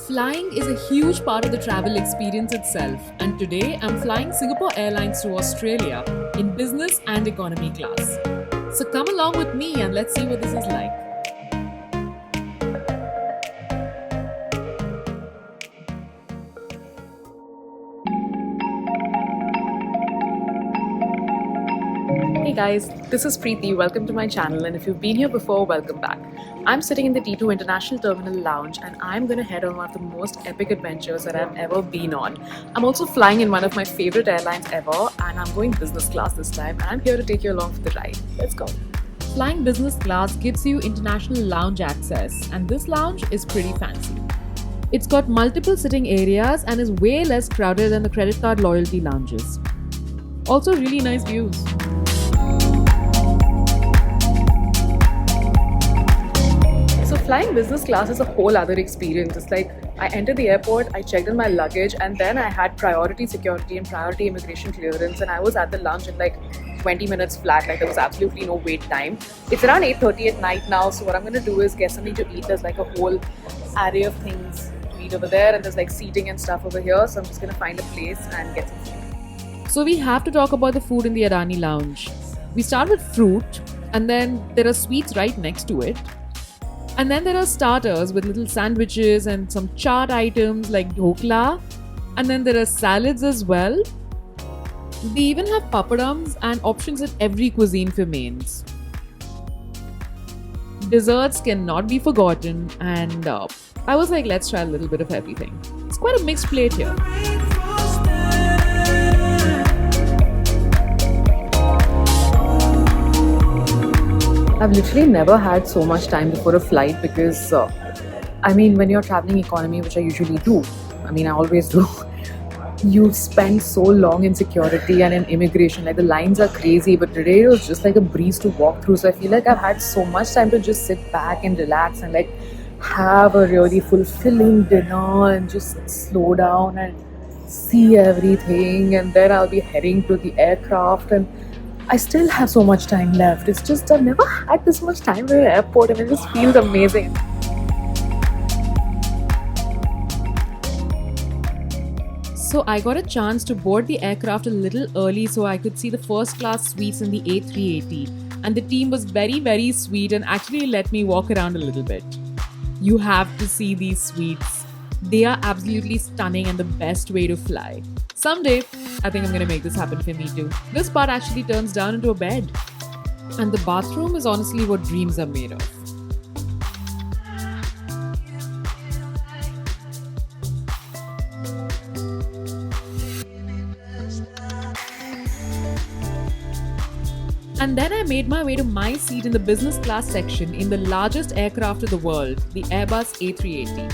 Flying is a huge part of the travel experience itself, and today I'm flying Singapore Airlines to Australia in business and economy class. So come along with me and let's see what this is like. Hey guys, this is Preeti. Welcome to my channel, and if you've been here before, welcome back. I'm sitting in the T2 International Terminal Lounge, and I'm going to head on one of the most epic adventures that I've ever been on. I'm also flying in one of my favorite airlines ever, and I'm going business class this time, and I'm here to take you along for the ride. Let's go. Flying business class gives you international lounge access, and this lounge is pretty fancy. It's got multiple sitting areas and is way less crowded than the credit card loyalty lounges. Also, really nice views. So flying business class is a whole other experience. It's like I entered the airport, I checked in my luggage, and then I had priority security and priority immigration clearance, and I was at the lounge in like 20 minutes flat. Like there was absolutely no wait time. It's around 8:30 at night now, so what I'm gonna do is get something to eat. There's like a whole array of things to eat over there, and there's like seating and stuff over here. So I'm just gonna find a place and get some food. So we have to talk about the food in the Adani lounge. We start with fruit, and then there are sweets right next to it. And then there are starters with little sandwiches and some chaat items like dhokla. And then there are salads as well. They even have papadums and options in every cuisine for mains. Desserts cannot be forgotten, and I was like, let's try a little bit of everything. It's quite a mixed plate here. I've literally never had so much time before a flight because, when you're traveling economy, which I usually do, I always do, you spend so long in security and in immigration. Like the lines are crazy, but today it was just like a breeze to walk through. So I feel like I've had so much time to just sit back and relax and like have a really fulfilling dinner and just slow down and see everything. And then I'll be heading to the aircraft, and I still have so much time left. It's just I've never had this much time at the airport, and it just feels amazing. So I got a chance to board the aircraft a little early so I could see the first class suites in the A380. And the team was very, very sweet and actually let me walk around a little bit. You have to see these suites. They are absolutely stunning and the best way to fly. Someday, I think I'm going to make this happen for me too. This part actually turns down into a bed. And the bathroom is honestly what dreams are made of. And then I made my way to my seat in the business class section in the largest aircraft of the world, the Airbus A380.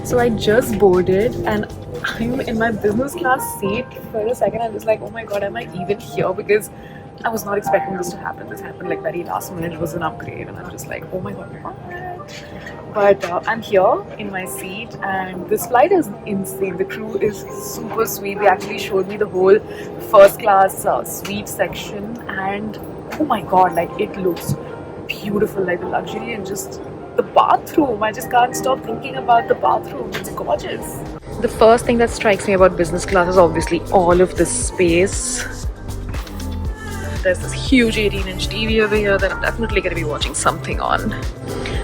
So I just boarded and I'm in my business class seat. For a second, I'm just like, oh my god, am I even here? Because I was not expecting this to happen. This happened like very last minute. It was an upgrade, and I'm just like, oh my god, what? But I'm here in my seat, and this flight is insane. The crew is super sweet. They actually showed me the whole first class suite section, and oh my god, like it looks beautiful, like the luxury and just the bathroom. I just can't stop thinking about the bathroom. It's gorgeous. The first thing that strikes me about business class is obviously all of this space. There's this huge 18-inch TV over here that I'm definitely going to be watching something on.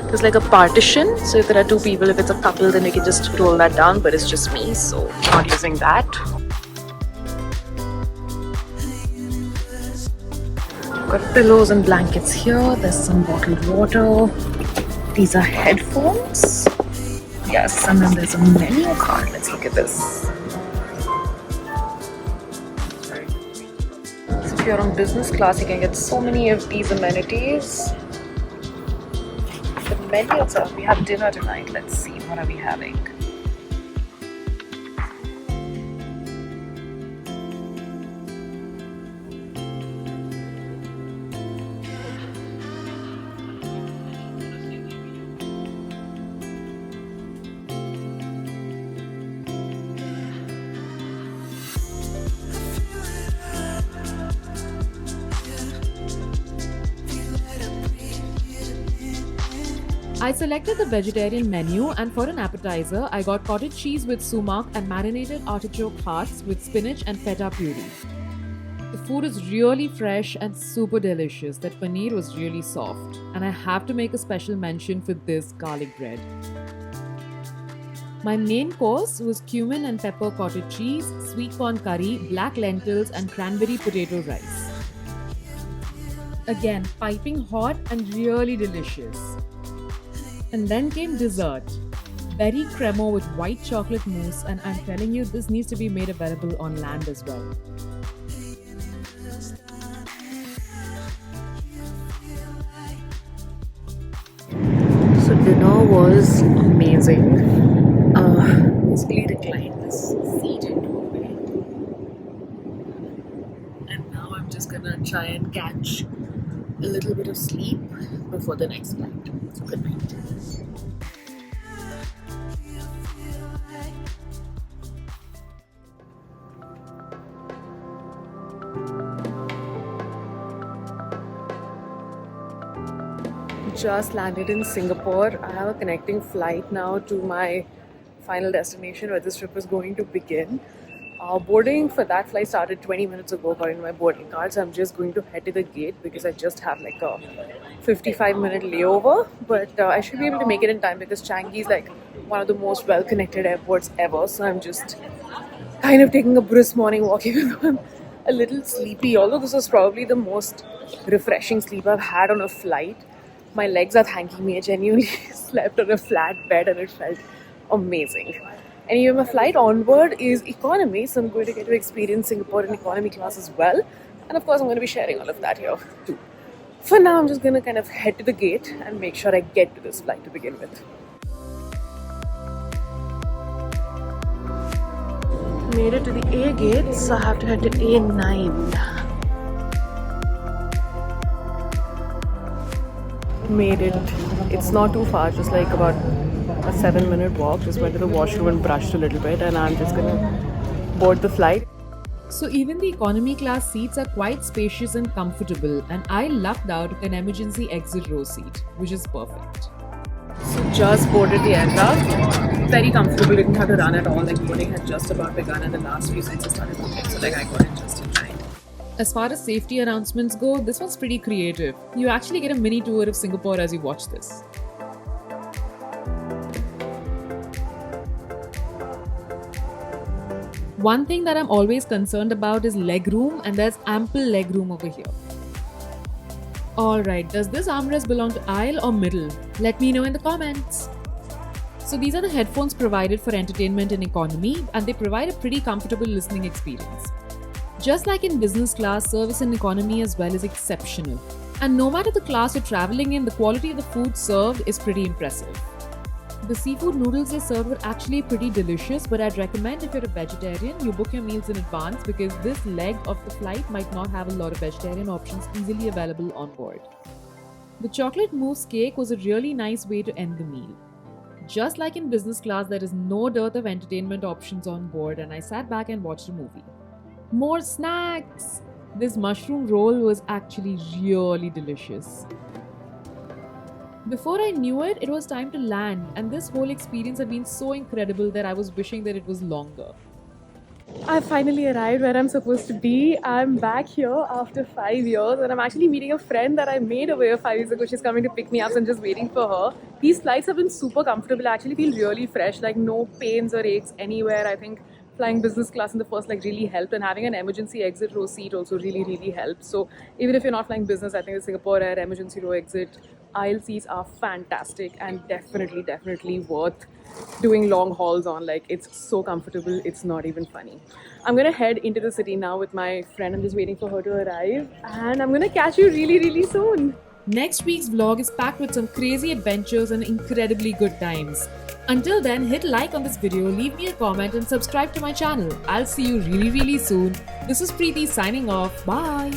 There's like a partition, so if there are two people, if it's a couple, then we can just roll that down, but it's just me, so not using that. Got pillows and blankets here. There's some bottled water. These are headphones. Yes, and then there's a menu card. Let's look at this. So if you're on business class, you can get so many of these amenities. The menu itself, we have dinner tonight. Let's see, what are we having? I selected the vegetarian menu, and for an appetizer, I got cottage cheese with sumac and marinated artichoke hearts with spinach and feta puree. The food is really fresh and super delicious. That paneer was really soft, and I have to make a special mention for this garlic bread. My main course was cumin and pepper cottage cheese, sweet corn curry, black lentils, and cranberry potato rice. Again, piping hot and really delicious. And then came dessert. Berry cremo with white chocolate mousse, and I'm telling you, this needs to be made available on land as well. So dinner was amazing. Basically reclined this seat into a way. And now I'm just gonna try and catch a little bit of sleep before the next flight. So good night. Just landed in Singapore. I have a connecting flight now to my final destination where this trip is going to begin. Boarding for that flight started 20 minutes ago according to my boarding card, so I'm just going to head to the gate because I just have like a 55-minute layover, but I should be able to make it in time because Changi is like one of the most well-connected airports ever, so I'm just kind of taking a brisk morning walk even though I'm a little sleepy, although this was probably the most refreshing sleep I've had on a flight. My legs are thanking me. I genuinely slept on a flat bed and it felt amazing. Anyway, my flight onward is economy, so I'm going to get to experience Singapore in economy class as well. And of course, I'm going to be sharing all of that here too. For now, I'm just going to kind of head to the gate and make sure I get to this flight to begin with. Made it to the A gate, so I have to head to A9. Made it. It's not too far, just like about a 7-minute walk. Just went to the washroom and brushed a little bit, and I'm just gonna board the flight. So even the economy class seats are quite spacious and comfortable, and I lucked out with an emergency exit row seat, which is perfect. So just boarded the aircraft. Very comfortable, didn't have to run at all. Like boarding had just about begun and the last few seats started moving, so like I got it just in time. As far as safety announcements go, this was pretty creative. You actually get a mini tour of Singapore as you watch this. One thing that I'm always concerned about is legroom, and there's ample legroom over here. Alright, does this armrest belong to aisle or middle? Let me know in the comments. So these are the headphones provided for entertainment in economy, and they provide a pretty comfortable listening experience. Just like in business class, service in economy as well is exceptional. And no matter the class you're traveling in, the quality of the food served is pretty impressive. The seafood noodles they served were actually pretty delicious, but I'd recommend if you're a vegetarian, you book your meals in advance because this leg of the flight might not have a lot of vegetarian options easily available on board. The chocolate mousse cake was a really nice way to end the meal. Just like in business class, there is no dearth of entertainment options on board, and I sat back and watched a movie. More snacks! This mushroom roll was actually really delicious. Before I knew it, it was time to land, and this whole experience had been so incredible that I was wishing that it was longer. I finally arrived where I'm supposed to be. I'm back here after 5 years, and I'm actually meeting a friend that I made away 5 years ago. She's coming to pick me up, so I'm just waiting for her. These flights have been super comfortable. I actually feel really fresh, like no pains or aches anywhere. I think flying business class in the first really helped, and having an emergency exit row seat also really helped. So even if you're not flying business, I think the Singapore Air emergency row exit aisle seats are fantastic and definitely worth doing long hauls on. Like, it's so comfortable, it's not even funny. I'm gonna head into the city now with my friend. I'm just waiting for her to arrive, and I'm gonna catch you really soon. Next week's vlog is packed with some crazy adventures and incredibly good times. Until then, hit like on this video, leave me a comment and subscribe to my channel. I'll see you really soon. This is Preeti signing off. Bye.